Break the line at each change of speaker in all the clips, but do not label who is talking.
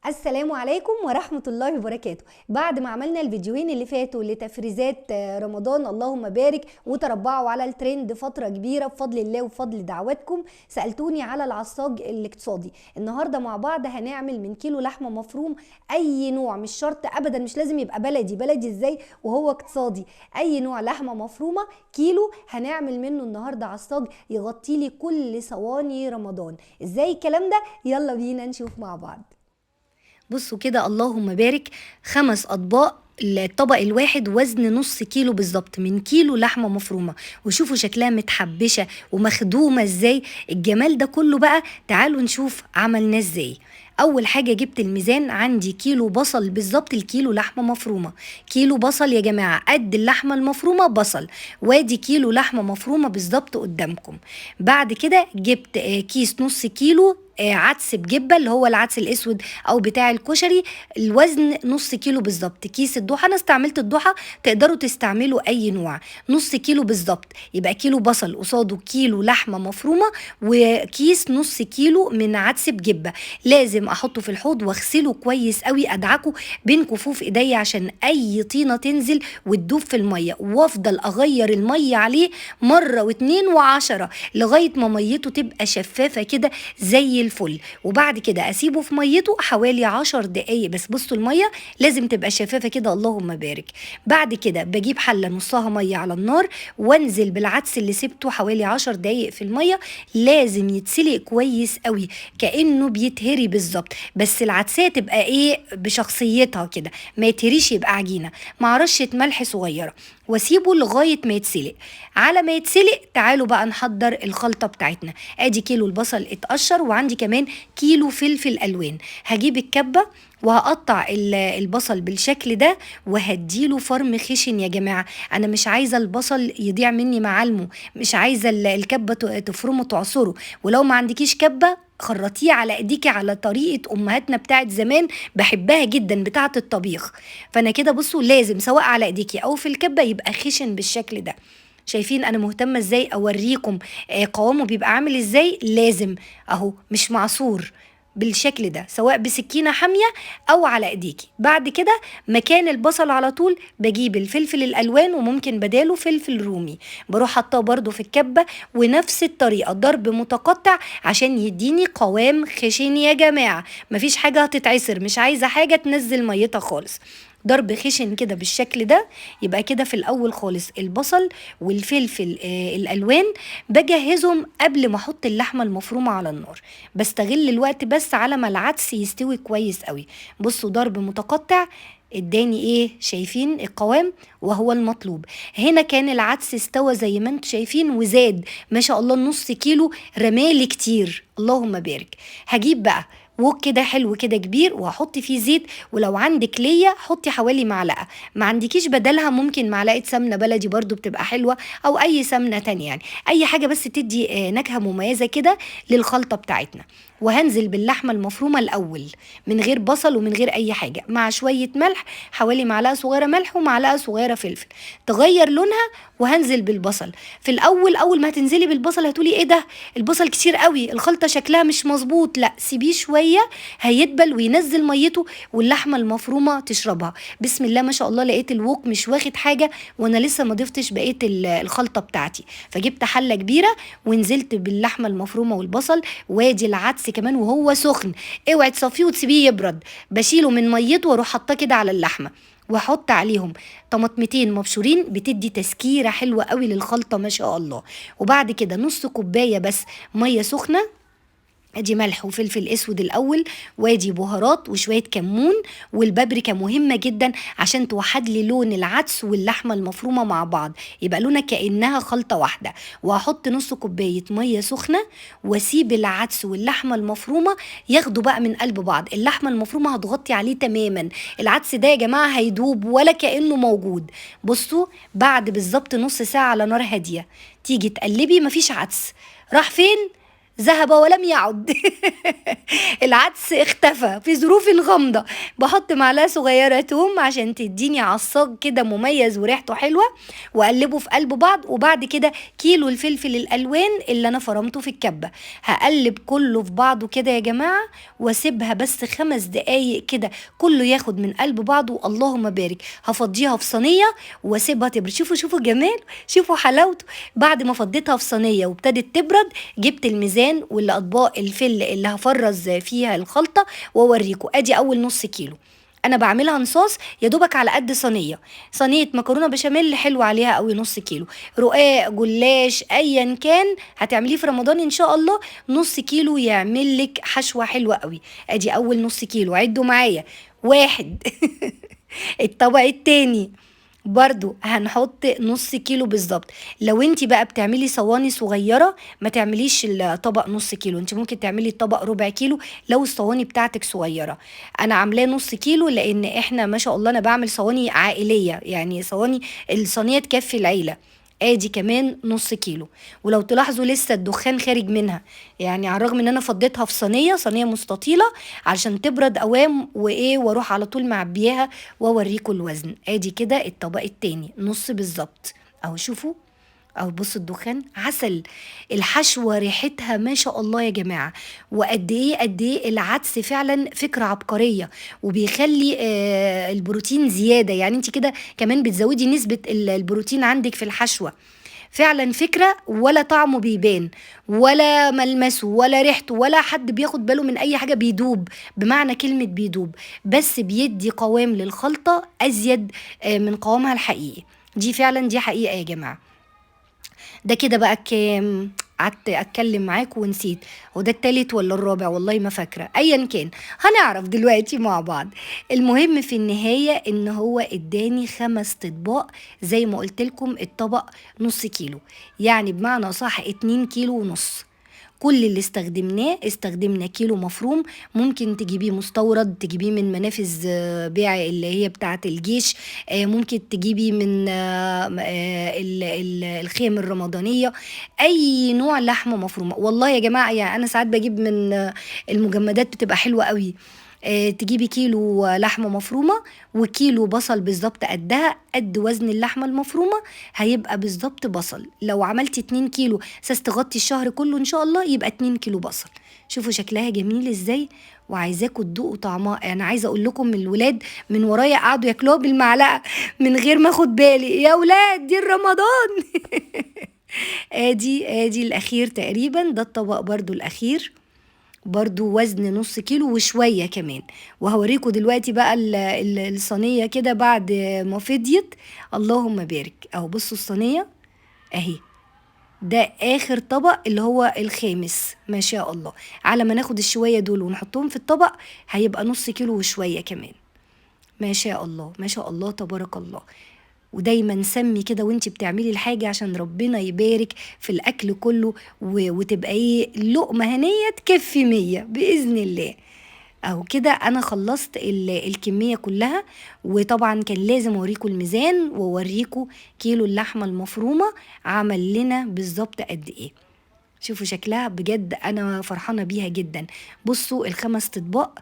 السلام عليكم ورحمة الله وبركاته. بعد ما عملنا الفيديوهين اللي فاتوا لتفريزات رمضان اللهم بارك وتربعوا على الترند فترة كبيرة بفضل الله وبفضل دعواتكم، سألتوني على العصاج الاقتصادي. النهاردة مع بعض هنعمل من كيلو لحمة مفروم اي نوع، مش شرط ابدا، مش لازم يبقى بلدي ازاي وهو اقتصادي. اي نوع لحمة مفرومة كيلو هنعمل منه النهاردة عصاج يغطي لي كل صواني رمضان. ازاي الكلام ده؟ يلا بينا نشوف مع بعض. بصوا كده اللهم بارك، 5 اطباق، الطبق الواحد وزن نص كيلو بالظبط من كيلو لحمه مفرومه. وشوفوا شكلها متحبشه ومخدومه ازاي، الجمال ده كله بقى. تعالوا نشوف عملناه ازاي. اول حاجه جبت الميزان، عندي كيلو بصل بالظبط الكيلو لحمه مفرومه. كيلو بصل يا جماعه قد اللحمه المفرومه بصل، وادي كيلو لحمه مفرومه بالظبط قدامكم. بعد كده جبت كيس نص كيلو عدس بجبه، اللي هو العدس الاسود او بتاع الكشري، الوزن نص كيلو بالظبط. كيس الضحى، انا استعملت الضحى، تقدروا تستعملوا اي نوع. نص كيلو بالظبط، يبقى كيلو بصل قصاده كيلو لحمه مفرومه وكيس نص كيلو من عدس بجبه. لازم احطه في الحوض واغسله كويس قوي، ادعكه بين كفوف ايديا عشان اي طينه تنزل وتدوب في الميه، وافضل اغير الميه عليه مره واتنين وعشرة لغايه ما ميته تبقى شفافه كده زي الفل. وبعد كده اسيبه في ميته حوالي 10 دقايق بس. بصوا الميه لازم تبقى شفافه كده اللهم بارك. بعد كده بجيب حله نصها ميه على النار وانزل بالعدس اللي سبته حوالي 10 دقايق في الميه. لازم يتسلق كويس قوي كانه بيتهري بالظبط، بس العدسيه تبقى ايه بشخصيتها كده، ما يتهريش يبقى عجينه، مع رشه ملح صغيره، واسيبه لغايه ما يتسلق. على ما يتسلق تعالوا بقى نحضر الخلطه بتاعتنا. ادي كيلو البصل اتقشر، وعندي كمان كيلو فلفل الوان. هجيب الكبه وهقطع البصل بالشكل ده وهديله فرم خشن يا جماعه. انا مش عايزه البصل يضيع مني معالمه، مش عايزه الكبه تفرمه تعصره. ولو ما عندكيش كبه خرطيه على ايديكي على طريقه امهاتنا بتاعت زمان، بحبها جدا بتاعت الطبيخ. فانا كده بصوا لازم سواء على ايديكي او في الكبه يبقى خشن بالشكل ده. شايفين انا مهتمه ازاي اوريكم قوامه بيبقى عامل ازاي؟ لازم اهو مش معصور بالشكل ده، سواء بسكينه حاميه او على ايديكي. بعد كده مكان البصل على طول بجيب الفلفل الالوان، وممكن بداله فلفل رومي، بروح حاطاه برده في الكبه، ونفس الطريقه ضرب متقطع عشان يديني قوام خشن يا جماعه. مفيش حاجه هتتعسر، مش عايزه حاجه تنزل ميتها خالص، ضرب خشن كده بالشكل ده. يبقى كده في الاول خالص البصل والفلفل الالوان بجهزهم قبل ما احط اللحمه المفرومه على النار، بستغل الوقت بس على ما العدس يستوي كويس قوي. بصوا ضرب متقطع اداني ايه؟ شايفين القوام وهو المطلوب. هنا كان العدس استوى زي ما انتم شايفين وزاد ما شاء الله، نص كيلو رمالي كتير اللهم بارك. هجيب بقى وok كده حلو كده كبير وهحط فيه زيت، ولو عندك ليا حطي حوالي معلقه، ما عندكيش بدلها ممكن معلقه سمنه بلدي برضو بتبقى حلوه، او اي سمنه تانية يعني، اي حاجه بس تدي نكهه مميزه كده للخلطه بتاعتنا. وهنزل باللحمه المفرومه الاول من غير بصل ومن غير اي حاجه، مع شويه ملح، حوالي معلقه صغيره ملح ومعلقه صغيره فلفل تغير لونها. وهنزل بالبصل في الاول. اول ما هتنزلي بالبصل هتقولي ايه ده البصل كتير قوي، الخلطه شكلها مش مظبوط، لا سيبيه شويه هيدبل وينزل ميته واللحمه المفرومه تشربها. بسم الله ما شاء الله، لقيت الوك مش واخد حاجه وانا لسه ما ضفتش بقيه الخلطه بتاعتي. فجبت حله كبيره ونزلت باللحمه المفرومه والبصل، وادي العدس كمان وهو سخن، اوعي تصفيه وتسيبيه يبرد، بشيله من ميته واروح حاطاه كده على اللحمه، واحط عليهم طماطمتين مبشورين بتدي تسكيره حلوه قوي للخلطه ما شاء الله. وبعد كده نص كوبايه بس ميه سخنه، ادي ملح وفلفل اسود الاول، وادي بهارات وشويه كمون، والبابريكا مهمه جدا عشان توحد لي لون العدس واللحمه المفرومه مع بعض، يبقى لونها كانها خلطه واحده. وهحط نص كوبايه ميه سخنه واسيب العدس واللحمه المفرومه ياخدوا بقى من قلب بعض. اللحمه المفرومه هتغطي عليه تماما، العدس ده يا جماعه هيدوب ولا كانه موجود. بصوا بعد بالظبط نص ساعه على نار هاديه تيجي تقلبي، مفيش عدس، راح فين؟ ذهب ولم يعد. العدس اختفى في ظروف غامضة. بحط معلقة صغيرة توم عشان تديني عصاج كده مميز وريحته حلوة، واقلبه في قلب بعض. وبعد كده كيلو الفلفل الالوان اللي انا فرمته في الكبة، هقلب كله في بعضه كده يا جماعة، واسيبها بس 5 دقايق كده كله ياخد من قلب بعضه. اللهم بارك. هفضيها في صينية واسيبها تبرد. شوفوا جمال، شوفوا حلاوته. بعد ما فضيتها في صينية وابتدت تبرد، جبت الميزان والاطباق الفل اللي هفرز فيها الخلطة واوريكم. ادي اول نص كيلو انا بعملها نصاص يا دوبك على قد صينيه مكرونه بشاميل حلوه عليها قوي. نص كيلو رقاق جلاش ايا كان هتعمليه في رمضان ان شاء الله، نص كيلو يعمل لك حشوه حلوه قوي. ادي اول نص كيلو، عدوا معايا. 1. الطبق التاني برضو هنحط نص كيلو بالظبط. لو انت بقى بتعملي صواني صغيرة ما تعمليش الطبق نص كيلو، انت ممكن تعملي الطبق ربع كيلو لو الصواني بتاعتك صغيرة. انا عاملاه نص كيلو لان احنا ما شاء الله انا بعمل صواني عائلية، يعني الصينية تكفي العيلة. ادي كمان نص كيلو. ولو تلاحظوا لسه الدخان خارج منها، يعني على الرغم ان انا فضيتها في صينيه مستطيله علشان تبرد اوام واروح على طول معبياها واوريكم الوزن. ادي كده الطبق التاني نص بالظبط اهو. شوفوا او بصوا الدخان عسل. الحشوه ريحتها ما شاء الله يا جماعه. وقد ايه قد ايه العدس فعلا فكره عبقريه، وبيخلي البروتين زياده. يعني انت كده كمان بتزودي نسبه البروتين عندك في الحشوه. فعلا فكرة، ولا طعمه بيبان ولا ملمسه ولا ريحته ولا حد بياخد باله من اي حاجة. بيدوب بمعنى كلمة بيدوب، بس بيدي قوام للخلطة ازيد من قوامها الحقيقي. دي فعلا دي حقيقة يا جماعة. ده كده بقى كام؟ قعدت اتكلم معاكم ونسيت، هو ده التالت ولا الرابع؟ والله ما فاكره. ايا كان هنعرف دلوقتي مع بعض. المهم في النهايه ان هو اداني 5 اطباق زي ما قلت لكم. الطبق نص كيلو، يعني بمعنى صح 2 كيلو ونص. كل اللي استخدمنا كيلو مفروم. ممكن تجيبيه مستورد، تجيبيه من منافذ بيع اللي هي بتاعة الجيش، ممكن تجيبي من الخيم الرمضانية. اي نوع لحمة مفرومة والله يا جماعة. يعني انا ساعات بجيب من المجمدات بتبقى حلوة قوي. تجيبي كيلو لحمة مفرومة وكيلو بصل بالظبط قدها، قد وزن اللحمة المفرومة هيبقى بالظبط بصل. لو عملتي 2 كيلو اساس تغطي الشهر كله ان شاء الله، يبقى 2 كيلو بصل. شوفوا شكلها جميل ازاي، وعايزاكم تدوقوا طعمها. انا عايزه اقول لكم الولاد من ورايا قعدوا ياكلوها بالمعلقه من غير ما اخد بالي. يا ولاد دي رمضان. ادي الاخير تقريبا. ده الطبق برضو الاخير، برضو وزن نص كيلو وشوية كمان. وهوريكم دلوقتي بقى الصينية كده بعد ما فضيت. اللهم بارك اهو. بصوا الصينية اهي. ده اخر طبق اللي هو الخامس. ما شاء الله. على ما ناخد الشوية دول ونحطهم في الطبق هيبقى نص كيلو وشوية كمان. ما شاء الله ما شاء الله تبارك الله. ودايما سمي كده وانت بتعملي الحاجة عشان ربنا يبارك في الأكل كله، وتبقى لقمة هنية تكفي 100 بإذن الله. اهو كده انا خلصت الكمية كلها. وطبعا كان لازم اوريكم الميزان واوريكم كيلو اللحمة المفرومة عمل لنا بالظبط قد ايه. شوفوا شكلها بجد انا فرحانة بيها جدا. بصوا ال5 اطباق،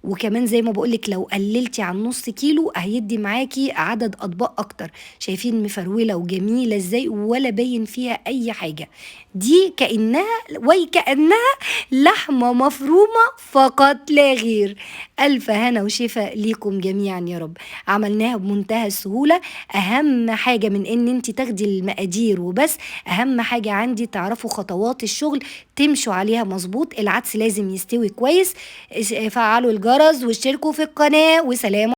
وكمان زي ما بقولك لو قللتي عن نص كيلو هيدي معاكي عدد اطباق اكتر. شايفين مفرولة وجميلة ازاي ولا باين فيها اي حاجة. دي كأنها لحمة مفرومة فقط لا غير. الف هنا وشفا ليكم جميعا يا رب. عملناها بمنتهى السهولة. اهم حاجة من ان انت تاخدي المقادير وبس، اهم حاجة عندي تعرفوا خطوات الشغل تمشوا عليها مظبوط. العدس لازم يستوي كويس. فعلوا الجرس واشتركوا في القناة، وسلام.